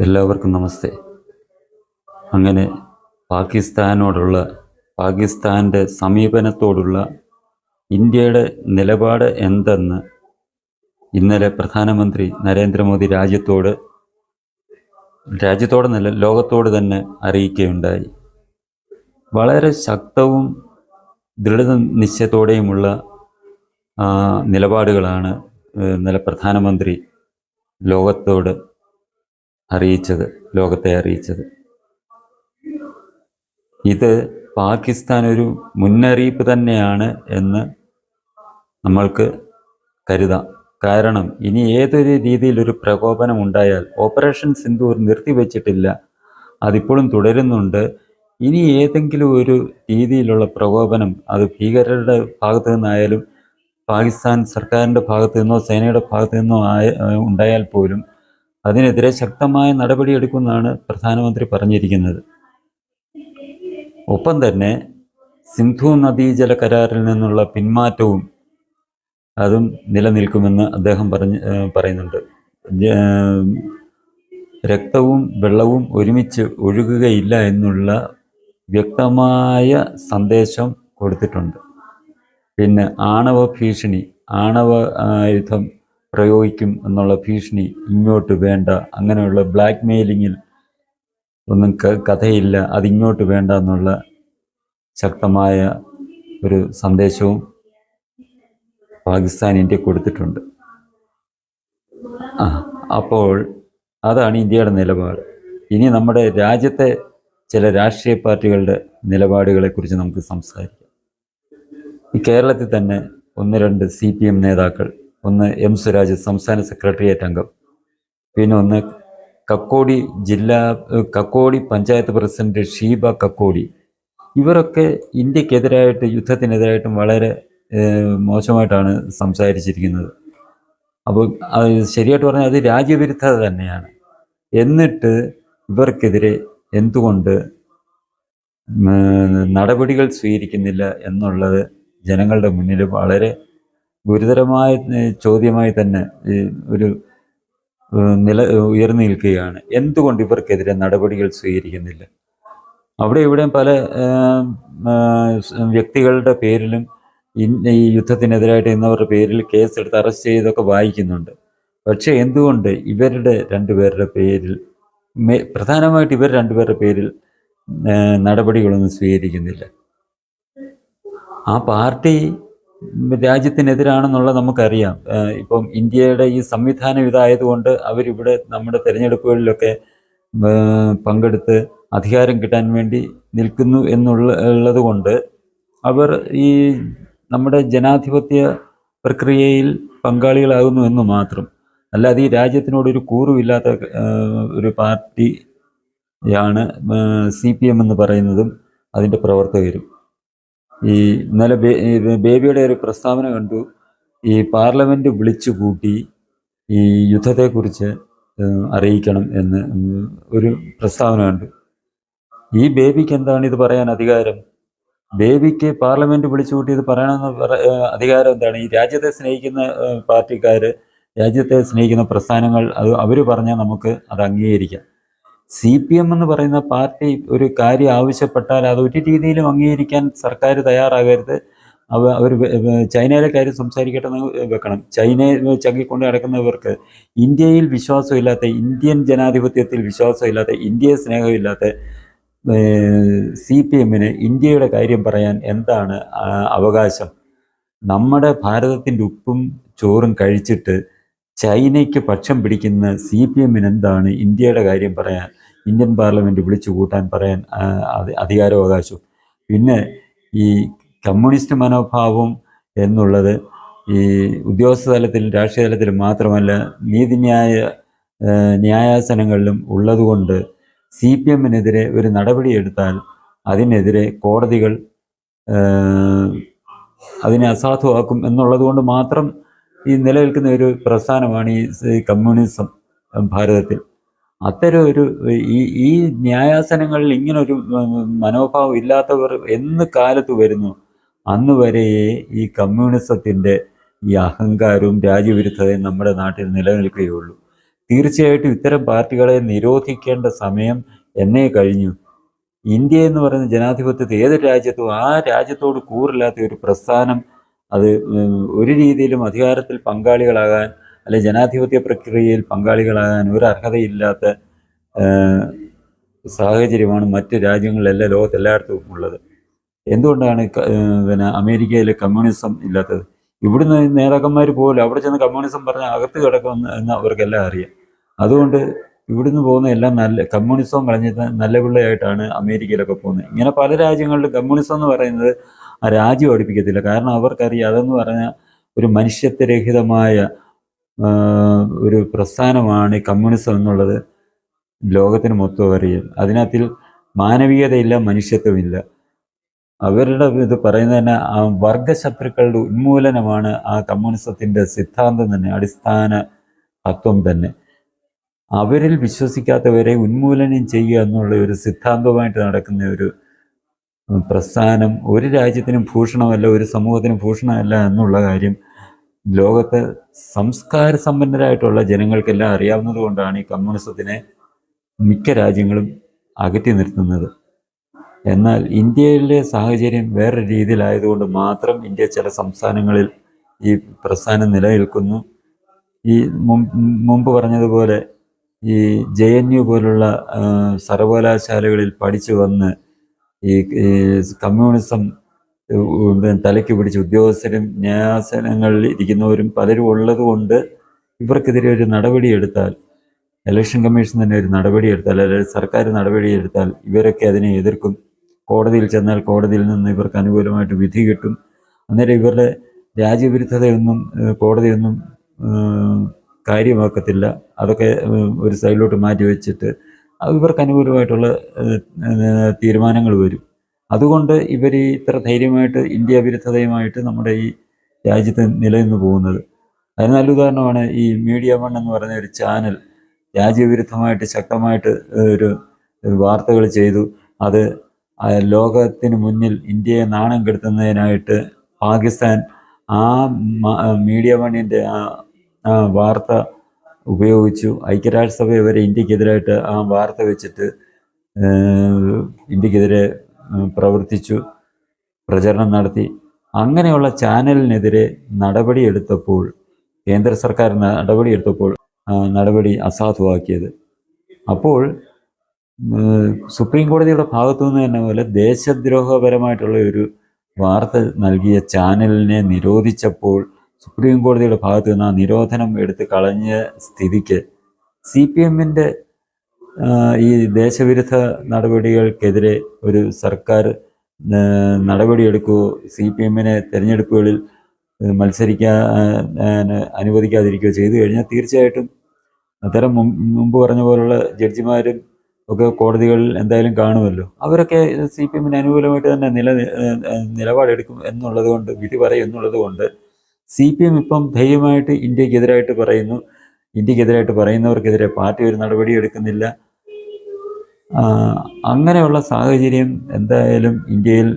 എല്ലാവർക്കും നമസ്തേ. അങ്ങനെ പാകിസ്ഥാൻ്റെ സമീപനത്തോടുള്ള ഇന്ത്യയുടെ നിലപാട് എന്തെന്ന് ഇന്നലെ പ്രധാനമന്ത്രി നരേന്ദ്രമോദി രാജ്യത്തോടെന്നല്ല ലോകത്തോട് തന്നെ അറിയിക്കുകയുണ്ടായി. വളരെ ശക്തവും ദൃഢനിശ്ചയത്തോടെയുമുള്ള നിലപാടുകളാണ് ഇന്നലെ പ്രധാനമന്ത്രി ലോകത്തെ അറിയിച്ചത്. ഇത് പാകിസ്ഥാൻ ഒരു മുന്നറിയിപ്പ് തന്നെയാണ് എന്ന് നമ്മൾക്ക് കരുതാം. കാരണം ഇനി ഏതൊരു രീതിയിലൊരു പ്രകോപനം ഉണ്ടായാൽ, ഓപ്പറേഷൻ സിന്ദൂർ നിർത്തിവെച്ചിട്ടില്ല, അതിപ്പോഴും തുടരുന്നുണ്ട്. ഇനി ഏതെങ്കിലും ഒരു രീതിയിലുള്ള പ്രകോപനം, അത് ഭീകരരുടെ ഭാഗത്തു നിന്നായാലും പാകിസ്ഥാൻ സർക്കാരിൻ്റെ ഭാഗത്തു നിന്നോ സേനയുടെ ഭാഗത്തു നിന്നോ ഉണ്ടായാൽ പോലും അതിനെതിരെ ശക്തമായ നടപടിയെടുക്കുമെന്നാണ് പ്രധാനമന്ത്രി പറഞ്ഞിരിക്കുന്നത്. ഒപ്പം തന്നെ സിന്ധു നദീജല കരാറിൽ നിന്നുള്ള പിന്മാറ്റവും അതും നിലനിൽക്കുമെന്ന് അദ്ദേഹം പറയുന്നുണ്ട്. രക്തവും വെള്ളവും ഒരുമിച്ച് ഒഴുകുകയില്ല എന്നുള്ള വ്യക്തമായ സന്ദേശം കൊടുത്തിട്ടുണ്ട്. പിന്നെ ആണവ ആയുധം പ്രയോഗിക്കും എന്നുള്ള ഭീഷണി ഇങ്ങോട്ട് വേണ്ട, അങ്ങനെയുള്ള ബ്ലാക്ക് മെയിലിങ്ങിൽ ഒന്നും കഥയില്ല, അതിങ്ങോട്ട് വേണ്ട എന്നുള്ള ശക്തമായ ഒരു സന്ദേശവും പാകിസ്ഥാൻ ഇന്ത്യ കൊടുത്തിട്ടുണ്ട്. അപ്പോൾ അതാണ് ഇന്ത്യയുടെ നിലപാട്. ഇനി നമ്മുടെ രാജ്യത്തെ ചില രാഷ്ട്രീയ പാർട്ടികളുടെ നിലപാടുകളെക്കുറിച്ച് നമുക്ക് സംസാരിക്കാം. ഈ കേരളത്തിൽ തന്നെ ഒന്ന് രണ്ട് CPM നേതാക്കൾ, ഒന്ന് M സ്വരാജ് സംസ്ഥാന സെക്രട്ടേറിയറ്റ് അംഗം, പിന്നെ ഒന്ന് കക്കോടി പഞ്ചായത്ത് പ്രസിഡന്റ് ഷീബ കക്കോടി, ഇവരൊക്കെ ഇന്ത്യക്കെതിരായിട്ട്, യുദ്ധത്തിനെതിരായിട്ടും വളരെ മോശമായിട്ടാണ് സംസാരിച്ചിരിക്കുന്നത്. അപ്പോൾ അത് ശരിയായിട്ട് പറഞ്ഞാൽ അത് രാജ്യവിരുദ്ധത തന്നെയാണ്. എന്നിട്ട് ഇവർക്കെതിരെ എന്തുകൊണ്ട് നടപടികൾ സ്വീകരിക്കുന്നില്ല എന്നുള്ളത് ജനങ്ങളുടെ മുന്നിൽ വളരെ ഗുരുതരമായ ചോദ്യമായി തന്നെ ഉയർന്നു നിൽക്കുകയാണ്. എന്തുകൊണ്ട് ഇവർക്കെതിരെ നടപടികൾ സ്വീകരിക്കുന്നില്ല? അവിടെ ഇവിടെയും പല വ്യക്തികളുടെ പേരിലും ഈ യുദ്ധത്തിനെതിരായിട്ട് ഇന്നവരുടെ പേരിൽ കേസെടുത്ത് അറസ്റ്റ് ചെയ്തൊക്കെ വായിക്കുന്നുണ്ട്. പക്ഷേ എന്തുകൊണ്ട് ഇവരുടെ രണ്ടുപേരുടെ പേരിൽ, പ്രധാനമായിട്ട് ഇവർ രണ്ടുപേരുടെ പേരിൽ നടപടികളൊന്നും സ്വീകരിക്കുന്നില്ല? ആ പാർട്ടി രാജ്യത്തിനെതിരാണെന്നുള്ളത് നമുക്കറിയാം. ഇപ്പം ഇന്ത്യയുടെ ഈ സംവിധാനം ഇതായതുകൊണ്ട് അവരിവിടെ നമ്മുടെ തിരഞ്ഞെടുപ്പുകളിലൊക്കെ പങ്കെടുത്ത് അധികാരം കിട്ടാൻ വേണ്ടി നിൽക്കുന്നു എന്നുള്ളത് കൊണ്ട് അവർ ഈ നമ്മുടെ ജനാധിപത്യ പ്രക്രിയയിൽ പങ്കാളികളാകുന്നു എന്ന് മാത്രം. അല്ലാതെ ഈ രാജ്യത്തിനോടൊരു കൂറുമില്ലാത്ത ഒരു പാർട്ടിയാണ് CPM എന്ന് പറയുന്നതും അതിൻ്റെ പ്രവർത്തകരും. ഈ ഇന്നലെ ബേബിയുടെ ഒരു പ്രസ്താവന കണ്ടു. ഈ പാർലമെൻറ്റ് വിളിച്ചു കൂട്ടി ഈ യുദ്ധത്തെക്കുറിച്ച് അറിയിക്കണം എന്ന് ഒരു പ്രസ്താവന കണ്ടു. ഈ ബേബിക്ക് എന്താണ് ഇത് പറയാൻ അധികാരം? ബേബിക്ക് പാർലമെൻറ്റ് വിളിച്ചു കൂട്ടി ഇത് പറയണമെന്ന് അധികാരം എന്താണ്? ഈ രാജ്യത്തെ സ്നേഹിക്കുന്ന പാർട്ടിക്കാർ, രാജ്യത്തെ സ്നേഹിക്കുന്ന പ്രസ്ഥാനങ്ങൾ, അത് അവർ പറഞ്ഞാൽ നമുക്ക് അത് അംഗീകരിക്കാം. CPM എന്ന് പറയുന്ന പാർട്ടി ഒരു കാര്യം ആവശ്യപ്പെട്ടാൽ അത് ഒരു രീതിയിലും അംഗീകരിക്കാൻ സർക്കാർ തയ്യാറാകരുത്. അവർ ചൈനയിലെ കാര്യം സംസാരിക്കട്ടെ എന്ന് വെക്കണം. ചൈനയെ ചങ്കിക്കൊണ്ട് നടക്കുന്നവർക്ക് ഇന്ത്യയിൽ വിശ്വാസമില്ലാത്ത, ഇന്ത്യൻ ജനാധിപത്യത്തിൽ വിശ്വാസമില്ലാത്ത, ഇന്ത്യയെ സ്നേഹമില്ലാത്ത CPMന് ഇന്ത്യയുടെ കാര്യം പറയാൻ എന്താണ് അവകാശം? നമ്മുടെ ഭാരതത്തിൻ്റെ ഉപ്പും ചോറും കഴിച്ചിട്ട് ചൈനയ്ക്ക് പക്ഷം പിടിക്കുന്ന CPMന് എന്താണ് ഇന്ത്യയുടെ കാര്യം പറയാൻ, ഇന്ത്യൻ പാർലമെൻറ്റ് വിളിച്ചു കൂട്ടാൻ പറയാൻ അധികാരാവകാശം? പിന്നെ ഈ കമ്മ്യൂണിസ്റ്റ് മനോഭാവം എന്നുള്ളത് ഈ ഉദ്യോഗസ്ഥ തലത്തിലും രാഷ്ട്രീയ തലത്തിലും മാത്രമല്ല, ന്യായാസനങ്ങളിലും ഉള്ളതുകൊണ്ട് CPMനെതിരെ ഒരു നടപടിയെടുത്താൽ അതിനെതിരെ കോടതികൾ അതിനെ അസാധുവാക്കും എന്നുള്ളത് കൊണ്ട് മാത്രം ഈ നിലനിൽക്കുന്ന ഒരു പ്രസ്ഥാനമാണ് ഈ കമ്മ്യൂണിസം ഭാരതത്തിൽ. അത്തരം ഒരു ഈ ന്യായാസനങ്ങളിൽ ഇങ്ങനൊരു മനോഭാവം ഇല്ലാത്തവർ എന്ന് കാലത്ത് വരുന്നു, അന്ന് വരെയേ ഈ കമ്മ്യൂണിസത്തിൻ്റെ ഈ അഹങ്കാരവും രാജ്യവിരുദ്ധതയും നമ്മുടെ നാട്ടിൽ നിലനിൽക്കുകയുള്ളൂ. തീർച്ചയായിട്ടും ഇത്തരം പാർട്ടികളെ നിരോധിക്കേണ്ട സമയം എന്നേ കഴിഞ്ഞു. ഇന്ത്യ എന്ന് പറയുന്ന ജനാധിപത്യത്തിൽ ഏതൊരു രാജ്യത്തും ആ രാജ്യത്തോട് കൂറില്ലാത്ത ഒരു പ്രസ്ഥാനം അത് ഒരു രീതിയിലും അധികാരത്തിൽ പങ്കാളികളാകാൻ അല്ലെ ജനാധിപത്യ പ്രക്രിയയിൽ പങ്കാളികളാകാൻ ഒരു അർഹതയില്ലാത്ത സാഹചര്യമാണ് മറ്റ് രാജ്യങ്ങളിലെല്ലാം ലോകത്തെല്ലായിടത്തും ഉള്ളത്. എന്തുകൊണ്ടാണ് പിന്നെ അമേരിക്കയിൽ കമ്മ്യൂണിസം ഇല്ലാത്തത്? ഇവിടുന്ന് നേതാക്കന്മാർ പോലും അവിടെ ചെന്ന് കമ്മ്യൂണിസം പറഞ്ഞാൽ അകത്ത് കിടക്കുമെന്ന് എന്ന് അവർക്കെല്ലാം അറിയാം. അതുകൊണ്ട് ഇവിടുന്ന് പോകുന്ന എല്ലാം നല്ല കമ്മ്യൂണിസവും കളഞ്ഞിട്ട് നല്ല പിള്ളയായിട്ടാണ് അമേരിക്കയിലൊക്കെ പോകുന്നത്. ഇങ്ങനെ പല രാജ്യങ്ങളിലും കമ്മ്യൂണിസം എന്ന് പറയുന്നത് ആ രാജ്യം പഠിപ്പിക്കത്തില്ല. കാരണം അവർക്കറിയാം അതെന്ന് പറഞ്ഞാൽ ഒരു മനുഷ്യത്വരഹിതമായ ഒരു പ്രസ്ഥാനമാണ് ഈ കമ്മ്യൂണിസം എന്നുള്ളത് ലോകത്തിന് മൊത്തം അറിയാം. അതിനകത്തിൽ മാനവികതയില്ല, മനുഷ്യത്വമില്ല. അവരുടെ ഇത് പറയുന്നത് തന്നെ ആ വർഗശത്രുക്കളുടെ ഉന്മൂലനമാണ് ആ കമ്മ്യൂണിസത്തിൻ്റെ സിദ്ധാന്തം തന്നെ, അടിസ്ഥാന തത്വം തന്നെ. അവരിൽ വിശ്വസിക്കാത്തവരെ ഉന്മൂലനം ചെയ്യുക എന്നുള്ള ഒരു സിദ്ധാന്തമായിട്ട് നടക്കുന്ന ഒരു പ്രസ്ഥാനം ഒരു രാജ്യത്തിനും ഭൂഷണമല്ല, ഒരു സമൂഹത്തിനും ഭൂഷണമല്ല എന്നുള്ള കാര്യം ലോകത്തെ സംസ്കാര സമ്പന്നരായിട്ടുള്ള ജനങ്ങൾക്കെല്ലാം അറിയാവുന്നത് കൊണ്ടാണ് ഈ കമ്മ്യൂണിസത്തിനെ മിക്ക രാജ്യങ്ങളും അകറ്റി നിർത്തുന്നത്. എന്നാൽ ഇന്ത്യയിലെ സാഹചര്യം വേറെ രീതിയിലായതുകൊണ്ട് മാത്രം ഇന്ത്യ ചില സംസ്ഥാനങ്ങളിൽ ഈ പ്രസ്ഥാനം നിലനിൽക്കുന്നു. ഈ മുമ്പ് പറഞ്ഞതുപോലെ ഈ JNU പോലുള്ള സർവകലാശാലകളിൽ പഠിച്ചു വന്ന് ഈ കമ്മ്യൂണിസം തലയ്ക്ക് പിടിച്ച് ഉദ്യോഗസ്ഥരും ന്യായാസനങ്ങളിൽ ഇരിക്കുന്നവരും പലരും ഉള്ളത് കൊണ്ട് ഇവർക്കെതിരെ ഒരു നടപടിയെടുത്താൽ, ഇലക്ഷൻ കമ്മീഷൻ തന്നെ ഒരു നടപടിയെടുത്താൽ, അല്ലെങ്കിൽ സർക്കാർ നടപടിയെടുത്താൽ ഇവരൊക്കെ അതിനെ എതിർക്കും. കോടതിയിൽ ചെന്നാൽ കോടതിയിൽ നിന്ന് ഇവർക്ക് അനുകൂലമായിട്ട് വിധി കിട്ടും. അന്നേരം ഇവരുടെ രാജ്യവിരുദ്ധതയൊന്നും കോടതിയൊന്നും കാര്യമാക്കത്തില്ല. അതൊക്കെ ഒരു സൈഡിലോട്ട് മാറ്റി വെച്ചിട്ട് ഇവർക്ക് അനുകൂലമായിട്ടുള്ള തീരുമാനങ്ങൾ വരും. അതുകൊണ്ട് ഇവർ ഇത്ര ധൈര്യമായിട്ട് ഇന്ത്യ വിരുദ്ധതയുമായിട്ട് നമ്മുടെ ഈ രാജ്യത്ത് നിലനിന്ന് പോകുന്നത്. അതിന് നല്ല ഉദാഹരണമാണ് ഈ മീഡിയ വൺ എന്ന് പറയുന്ന ഒരു ചാനൽ രാജ്യവിരുദ്ധമായിട്ട് ശക്തമായിട്ട് ഒരു വാർത്തകൾ ചെയ്തു. അത് ലോകത്തിന് മുന്നിൽ ഇന്ത്യയെ നാണം കെടുത്തുന്നതിനായിട്ട് പാകിസ്ഥാൻ ആ മീഡിയ വണ്ണിൻ്റെ ആ വാർത്ത ഉപയോഗിച്ചു. ഐക്യരാഷ്ട്രസഭ വരെ ഇന്ത്യക്കെതിരായിട്ട് ആ വാർത്ത വെച്ചിട്ട് ഇന്ത്യക്കെതിരെ പ്രവർത്തിച്ചു, പ്രചരണം നടത്തി. അങ്ങനെയുള്ള ചാനലിനെതിരെ നടപടിയെടുത്തപ്പോൾ, കേന്ദ്ര സർക്കാർ നടപടിയെടുത്തപ്പോൾ നടപടി അസാധുവാക്കിയത്. അപ്പോൾ സുപ്രീം കോടതിയുടെ ഭാഗത്തു നിന്ന് തന്നെ പോലെ ദേശദ്രോഹപരമായിട്ടുള്ള ഒരു വാർത്ത നൽകിയ ചാനലിനെ നിരോധിച്ചപ്പോൾ സുപ്രീം കോടതിയുടെ ഭാഗത്തു നിന്ന് ആ നിരോധനം എടുത്ത് കളഞ്ഞ സ്ഥിതിക്ക് CPMൻ്റെ ഈ ദേശവിരുദ്ധ നടപടികൾക്കെതിരെ ഒരു സർക്കാർ നടപടിയെടുക്കുകയോ CPMനെ തിരഞ്ഞെടുപ്പുകളിൽ മത്സരിക്കാൻ അനുവദിക്കാതിരിക്കുകയോ ചെയ്തു കഴിഞ്ഞാൽ തീർച്ചയായിട്ടും അത്തരം മുമ്പ് പറഞ്ഞ പോലുള്ള ജഡ്ജിമാരും ഒക്കെ കോടതികളിൽ എന്തായാലും കാണുമല്ലോ. അവരൊക്കെ CPMന് അനുകൂലമായിട്ട് തന്നെ നിലപാടെടുക്കും എന്നുള്ളത് കൊണ്ട്, വിധി പറയും എന്നുള്ളത് കൊണ്ട് CPM ഇപ്പം ധൈര്യമായിട്ട് ഇന്ത്യക്കെതിരായിട്ട് പറയുന്നു. ഇന്ത്യക്കെതിരായിട്ട് പറയുന്നവർക്കെതിരെ പാർട്ടി ഒരു നടപടി എടുക്കുന്നില്ല. അങ്ങനെയുള്ള സാഹചര്യം എന്തായാലും ഇന്ത്യയിൽ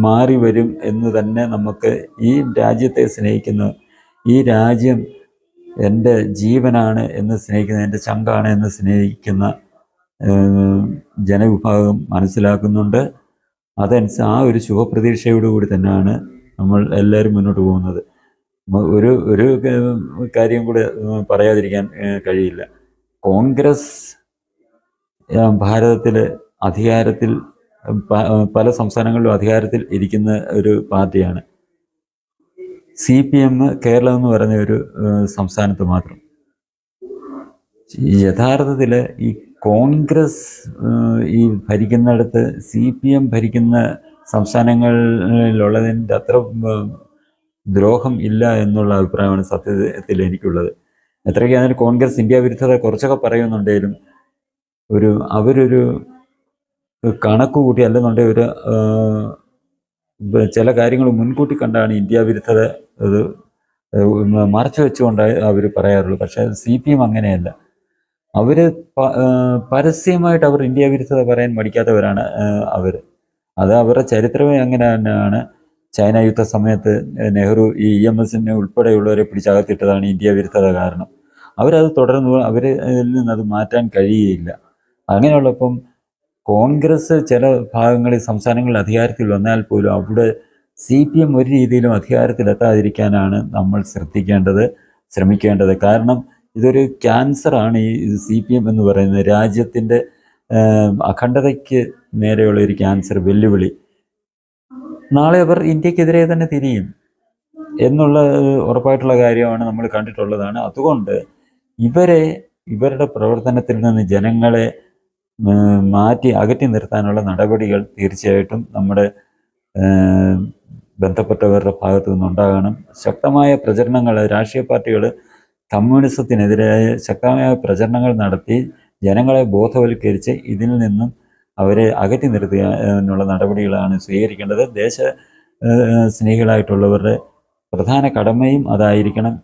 മാറി വരും എന്ന് തന്നെ നമുക്ക്, ഈ രാജ്യത്തെ സ്നേഹിക്കുന്ന, ഈ രാജ്യം എൻ്റെ ജീവനാണ് എന്ന് സ്നേഹിക്കുന്ന, എൻ്റെ ചങ്കാണ് എന്ന് സ്നേഹിക്കുന്ന ജനവിഭാഗം മനസ്സിലാക്കുന്നുണ്ട്. അതനുസരിച്ച് ആ ഒരു ശുഭപ്രതീക്ഷയോടുകൂടി തന്നെയാണ് നമ്മൾ എല്ലാവരും മുന്നോട്ട് പോകുന്നത്. ഒരു കാര്യം കൂടെ പറയാതിരിക്കാൻ കഴിയില്ല. കോൺഗ്രസ് ഭാരതത്തിൽ അധികാരത്തിൽ പല സംസ്ഥാനങ്ങളിലും അധികാരത്തിൽ ഇരിക്കുന്ന ഒരു പാർട്ടിയാണ്. CPM കേരളം എന്ന് പറയുന്ന ഒരു സംസ്ഥാനത്ത് മാത്രം. യഥാർത്ഥത്തിൽ ഈ കോൺഗ്രസ് ഈ ഭരിക്കുന്നിടത്ത് CPM ഭരിക്കുന്ന സംസ്ഥാനങ്ങളിലുള്ളതിൻ്റെ അത്ര ദ്രോഹം ഇല്ല എന്നുള്ള അഭിപ്രായമാണ് സത്യത്തിൽ എനിക്കുള്ളത്. എത്രയൊക്കെയാണെങ്കിലും കോൺഗ്രസ് ഇന്ത്യ വിരുദ്ധത കുറച്ചൊക്കെ പറയുന്നുണ്ടെങ്കിലും അവരൊരു കണക്ക് കൂട്ടി അല്ലെന്നുണ്ടെങ്കിൽ ഒരു ചില കാര്യങ്ങൾ മുൻകൂട്ടി കണ്ടാണ് ഇന്ത്യ വിരുദ്ധത അത് മറച്ചു വെച്ചുകൊണ്ട് അവർ പറയാറുള്ളൂ. പക്ഷേ CPM അങ്ങനെയല്ല. അവർ പരസ്യമായിട്ട് അവർ ഇന്ത്യ വിരുദ്ധത പറയാൻ മടിക്കാത്തവരാണ് അവർ. അത് അവരുടെ ചരിത്രമേ അങ്ങനെ തന്നെയാണ്. ചൈന യുദ്ധ സമയത്ത് നെഹ്റു ഈ EMSനെ ഉൾപ്പെടെയുള്ളവരെ പിടിച്ചകത്തിട്ടതാണ് ഇന്ത്യ വിരുദ്ധത കാരണം. അവരത് തുടർന്ന് അവരിൽ നിന്നത് മാറ്റാൻ കഴിയുകയില്ല. അങ്ങനെയുള്ളപ്പം കോൺഗ്രസ് ചില ഭാഗങ്ങളിൽ സംസ്ഥാനങ്ങളിൽ അധികാരത്തിൽ വന്നാൽ പോലും അവിടെ CPM ഒരു രീതിയിലും അധികാരത്തിലെത്താതിരിക്കാനാണ് നമ്മൾ ശ്രമിക്കേണ്ടത്. കാരണം ഇതൊരു ക്യാൻസറാണ് ഈ CPM എന്ന് പറയുന്നത്. രാജ്യത്തിൻ്റെ അഖണ്ഡതയ്ക്ക് നേരെയുള്ള ഒരു ക്യാൻസർ വെല്ലുവിളി. നാളെ അവർ ഇന്ത്യക്കെതിരെ തന്നെ തിരിയും എന്നുള്ള ഉറപ്പായിട്ടുള്ള കാര്യമാണ് നമ്മൾ കണ്ടിട്ടുള്ളതാണ്. അതുകൊണ്ട് ഇവരുടെ പ്രവർത്തനത്തിൽ നിന്ന് ജനങ്ങളെ മാറ്റി അകറ്റി നിർത്താനുള്ള നടപടികൾ തീർച്ചയായിട്ടും നമ്മുടെ ബന്ധപ്പെട്ടവരുടെ ഭാഗത്തു നിന്നുണ്ടാകണം. ശക്തമായ പ്രചരണങ്ങൾ രാഷ്ട്രീയ പാർട്ടികൾ കമ്മ്യൂണിസത്തിനെതിരായ ശക്തമായ പ്രചരണങ്ങൾ നടത്തി ജനങ്ങളെ ബോധവൽക്കരിച്ച് ഇതിൽ നിന്നും അവരെ അകറ്റി നിർത്താനുള്ള നടപടികളാണ് സ്വീകരിക്കേണ്ടത്. സ്നേഹികളായിട്ടുള്ളവരുടെ പ്രധാന കടമയും അതായിരിക്കണം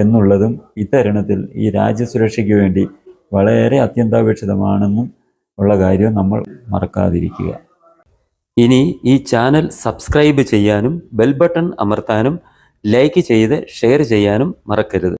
എന്നുള്ളതും ഇത്തരുണത്തിൽ ഈ രാജ്യസുരക്ഷയ്ക്ക് വേണ്ടി വളരെ അത്യന്താപേക്ഷിതമാണെന്നും ഉള്ള കാര്യം നമ്മൾ മറക്കാതിരിക്കുക. ഇനി ഈ ചാനൽ സബ്സ്ക്രൈബ് ചെയ്യാനും ബെൽ ബട്ടൺ അമർത്താനും ലൈക്ക് ചെയ്ത് ഷെയർ ചെയ്യാനും മറക്കരുത്.